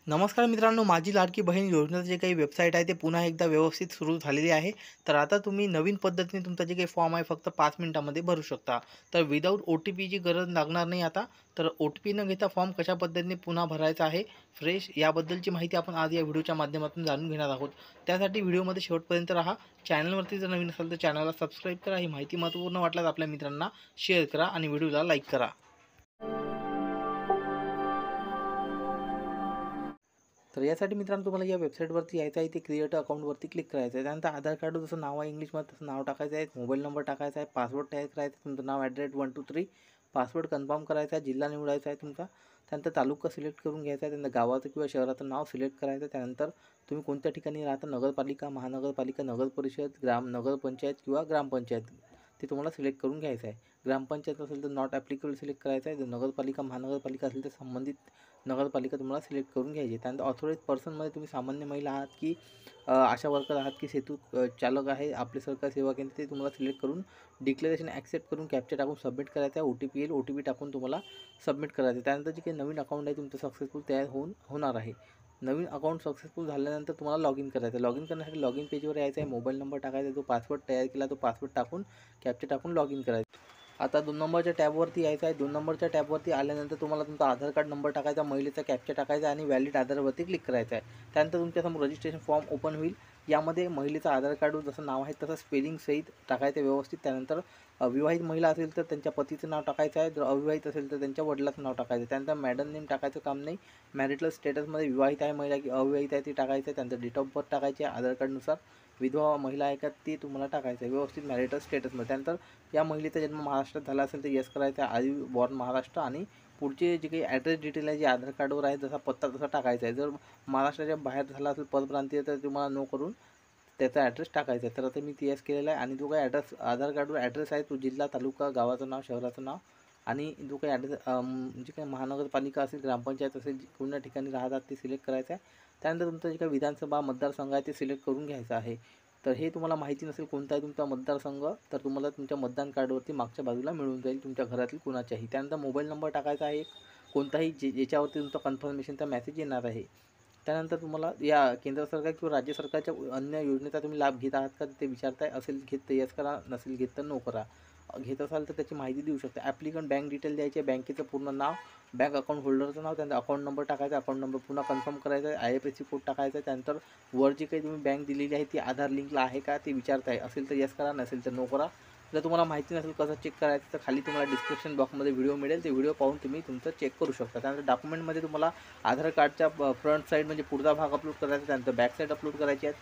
नमस्कार मित्रांनो, माझी लाडकी बहीण योजनेचं जे काही वेबसाईट आहे ते पुन्हा एकदा व्यवस्थित सुरू झालेली आहे. तर आता तुम्ही नवीन पद्धतीने तुमचा जे काही फॉर्म आहे फक्त 5 मिनिटांमध्ये भरू शकता. तर विदाऊट OTPची गरज लागणार नाही आता. तर OTP न घेता फॉर्म कशा पद्धतीने पुन्हा भरायचा आहे फ्रेश, याबद्दलची माहिती आपण आज या व्हिडिओच्या माध्यमातून जाणून घेणार आहोत. त्यासाठी व्हिडिओमध्ये शेवटपर्यंत राहा. चॅनलवरती जर नवीन असाल तर चॅनलला सबस्क्राईब करा. ही माहिती महत्त्वपूर्ण वाटल्यास आपल्या मित्रांना शेअर करा आणि व्हिडिओला लाईक करा. तर यासाठी मित्रांनो तुम्हाला या वेबसाईटवरती यायचं आहे. ते क्रिएट अकाउंटवरती क्लिक करायचं आहे. त्यानंतर आधार कार्ड जसं नाव आहे इंग्लिशमध्ये तसं नाव टाकायचं आहे. मोबाईल नंबर टाकायचा आहे. पासवर्ड टाईप करायचा आहे. तुमचं नाव @123. पासवर्ड कन्फर्म करायचा आहे. जिल्हा निवडायचा आहे तुमचा. त्यानंतर तालुका सिलेक्ट करून घ्यायचा आहे. त्यानंतर गावाचं किंवा शहराचं नाव सिलेक्ट करायचं आहे. त्यानंतर तुम्ही कोणत्या ठिकाणी राहता, नगरपालिका, महानगरपालिका, नगर परिषद, नगरपंचायत किंवा ग्रामपंचायत, ते तुम्हाला सिलेक्ट करून घ्यायचं आहे. ग्रामपंचायत असेल तर नॉट ॲप्लिकेबल सिलेक्ट करायचं आहे. जर नगरपालिका, महानगरपालिका असेल तर संबंधित नगरपालिका तुम्हाला सिलेक्ट करून घ्यायची. त्यानंतर ऑथोराइज पर्सनमध्ये तुम्ही सामान्य महिला आहात की आशा वर्कर आहात की सेतू चालक आहे, आपले सरकार सेवा केंद्र, ते तुम्हाला सिलेक्ट करून डिक्लेरेशन ॲक्सेप्ट करून कॅप्चा टाकून सबमिट करायचं आहे. OTP येईल, OTP टाकून तुम्हाला सबमिट करायचं आहे. त्यानंतर जे काही नवीन अकाउंट आहे तुमचं सक्सेसफुल तयार होणार आहे. नवीन अकाउंट सक्सेसफुल झाल्यानंतर तुम्हाला लॉग इन करायचं आहे. लॉग इन करण्यासाठी लॉग इन पेजवर यायचं आहे. मोबाईल नंबर टाकायचा आहे. जो पासवर्ड तयार केला तो पासवर्ड टाकून कॅप्चा टाकून लॉग इन करायचं. आता 2 नंबरच्या टॅबवरती यायचं आहे. 2 नंबरच्या टॅबवरती आल्यानंतर तुम्हाला तुमचा आधार कार्ड नंबर टाकायचा, महिलेचा कॅप्चा टाकायचा आणि व्हॅलिड आधारवरती क्लिक करायचं आहे. त्यानंतर तुमच्यासमोर रजिस्ट्रेशन फॉर्म ओपन होईल. यामध्ये महिलेचं आधार कार्डवर जसं नाव आहे तसं स्पेलिंग सहित टाकायचं व्यवस्थित. त्यानंतर विवाहित महिला असेल तर त्यांच्या पतीचं नाव टाकायचं आहे. जर अविवाहित असेल तर त्यांच्या वडिलाचं नाव टाकायचं आहे. त्यानंतर मॅडम नेम टाकायचं काम नाही. मॅरिटल स्टेटसमध्ये विवाहित आहे महिला की अविवाहित आहे ते टाकायचं आहे. त्यानंतर डेट ऑफ बर्थ टाकायची आहे आधार कार्डनुसार. विधवा महिला आहे का ते तुम्हाला टाकायचं आहे व्यवस्थित मॅरिटल स्टेटसमध्ये. त्यानंतर या महिलेचा जन्म महाराष्ट्रात झाला असेल तर येस करायचं आहे, आधी बॉर्न महाराष्ट्र, आणि पुढचे जे काही ॲड्रेस डिटेल आहे जे आधार कार्डवर आहे जसा पत्ता तसा टाकायचा आहे. जर महाराष्ट्राच्या बाहेर झाला असेल परप्रांतीय तर तुम्हाला नो करून त्याचा ॲड्रेस टाकायचा आहे. तर आता मी येस केलेला आहे. आणि जो काही ॲड्रेस आधार कार्डवर ॲड्रेस आहे तो जिल्हा, तालुका, गावाचं नाव, शहराचं नाव आणि जो काही ॲड्रेस जे काही महानगरपालिका असेल, ग्रामपंचायत असेल, कोणत्या ठिकाणी राहतात ते सिलेक्ट करायचं आहे. त्यानंतर तुमचं जे काही विधानसभा मतदारसंघ आहे ते सिलेक्ट करून घ्यायचं आहे. तर हे तुम्हाला माहिती नसेल कोणता आहे तुमचा मतदारसंघ तर तुम्हाला तुमच्या मतदान कार्डवरती मागच्या बाजूला मिळून जाईल तुमच्या घरातील कुणाच्याही. त्यानंतर मोबाईल नंबर टाकायचा आहे कोणताही ज्याच्यावरती तुमचा कन्फर्मेशनचा मेसेज येणार आहे. त्यानंतर तुम्हाला या केंद्र सरकार किंवा राज्य सरकारच्या अन्य योजनेचा तुम्ही लाभ घेत आहात का ते विचारताय. असेल घेत तर येस करा, नसेल घेत तर नो करा. घेत असाल तर त्याची माहिती देऊ शकता. ॲप्लिकंट बँक डिटेल द्यायची आहे, बँकेचं पूर्ण नाव, बँक अकाउंट होल्डरचं नाव, त्यानंतर अकाउंट नंबर टाकायचा, अकाउंट नंबर पुन्हा कन्फर्म करायचा आहे, IFSC कोड टाकायचा आहे. त्यानंतर वर जी काही तुम्ही बँक दिलेली आहे ती आधार लिंकला आहे का ते विचारताय. असेल तर येस करा, नसेल तर नो करा. जर तुम्हाला माहिती नसेल कसं चेक करायचं तर खाली तुम्हाला डिस्क्रिप्शन बॉक्समध्ये व्हिडिओ मिळेल, ते व्हिडिओ पाहून तुम्ही तुमचं चेक करू शकता. त्यानंतर डॉक्युमेंटमध्ये तुम्हाला आधार कार्डच्या फ्रंट साईड म्हणजे पुढचा भाग अपलोड करायचा, त्यानंतर बॅक साईड अपलोड करायची आहे.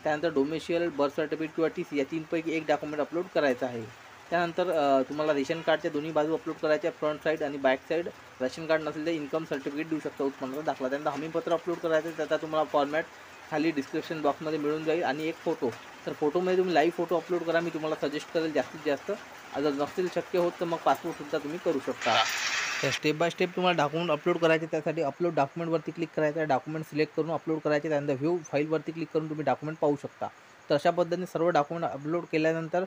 त्यानंतर डोमेशियल, बर्थ सर्टिफिकेट किंवा TC या तीनपैकी एक डॉक्युमेंट अपलोड करायचं आहे. त्यानंतर तुम्हाला रेशन कार्डच्या दोन्ही बाजू अपलोड करायच्या, फ्रंट साईड आणि बॅक साईड. रेशन कार्ड नसेल तर इन्कम सर्टिफिकेट देऊ शकता, उत्पन्नाचा दाखला. त्यानंतर हमीपत्र अपलोड करायचं, त्याचा तुम्हाला फॉर्मॅट खाली डिस्क्रिप्शन बॉक्समध्ये मिळून जाईल. आणि एक फोटो, तर फोटोमध्ये तुम्ही लाईव्ह फोटो अपलोड करा, मी तुम्हाला सजेस्ट करेल जास्तीत जास्त. जर नसेल शक्य होत तर मग पासपोर्टसुद्धा तुम्ही करू शकता. तर स्टेप बाय स्टेप तुम्हाला डॉक्युमेंट अपलोड करायचे. त्यासाठी अपलोड डॉक्युमेंटवरती क्लिक करायचं आहे, डॉक्युमेंट सिलेक्ट करून अपलोड करायचे. त्यानंतर व्ह्यू फाईलवरती क्लिक करून तुम्ही डॉक्युमेंट पाहू शकता. तर अशा पद्धतीने सर्व डॉक्युमेंट अपलोड केल्यानंतर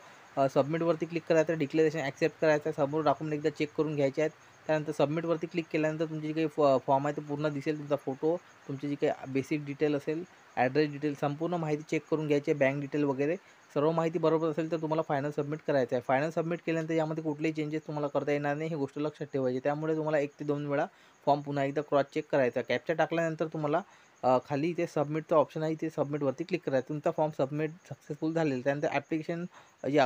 सबमिटवरती क्लिक करायचं, डिक्लेरेशन ॲक्सेप्ट करायचं, समोर डॉक्युमेंट एकदा चेक करून घ्यायचे आहेत. त्यानंतर सबमिटवरती क्लिक केल्यानंतर तुमची जी काही फॉर्म आहे तो पूर्ण दिसेल. तुमचा फोटो, तुमची जी काही बेसिक डिटेल असेल, ॲड्रेस डिटेल, संपूर्ण माहिती चेक करून घ्यायची आहे, बँक डिटेल वगैरे. सर्व माहिती बरोबर असेल तर तुम्हाला फायनल सबमिट करायचं आहे. फायनल सबमिट केल्यानंतर यामध्ये कुठलेही चेंजेस तुम्हाला करता येणार नाही, ही गोष्ट लक्षात ठेवायची. त्यामुळे तुम्हाला 1 ते 2 वेळा फॉर्म पुन्हा एकदा क्रॉस चेक करायचा. कॅप्चा टाकल्यानंतर तुम्हाला खाली इथे सबमिटचं ऑप्शन आहे, इथे सबमिटवरती क्लिक करायचं. तुमचा फॉर्म सबमिट सक्सेसफुल झालेला. त्यानंतर ॲप्लिकेशन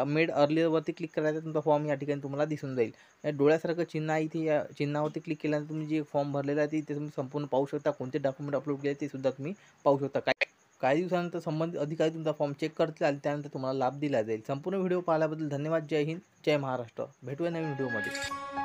मेड अर्लियरवरती क्लिक करायचं. तुमचा फॉर्म या ठिकाणी तुम्हाला दिसून जाईल. या डोळ्यासारखं चिन्ह आहे, इथे या चिन्हावरती क्लिक केल्यानंतर तुम्ही जे फॉर्म भरलेला आहे ते तुम्ही संपूर्ण पाहू शकता. कोणते डॉक्युमेंट अपलोड केले ते सुद्धा तुम्ही पाहू शकता. काही दिवसानंतर संबंधित अधिकारी तुमचा फॉर्म चेक करतील आणि त्यानंतर तुम्हाला लाभ दिला जाईल. संपूर्ण व्हिडिओ पाहिल्याबद्दल धन्यवाद. जय हिंद, जय महाराष्ट्र. भेटूया नवीन व्हिडिओमध्ये.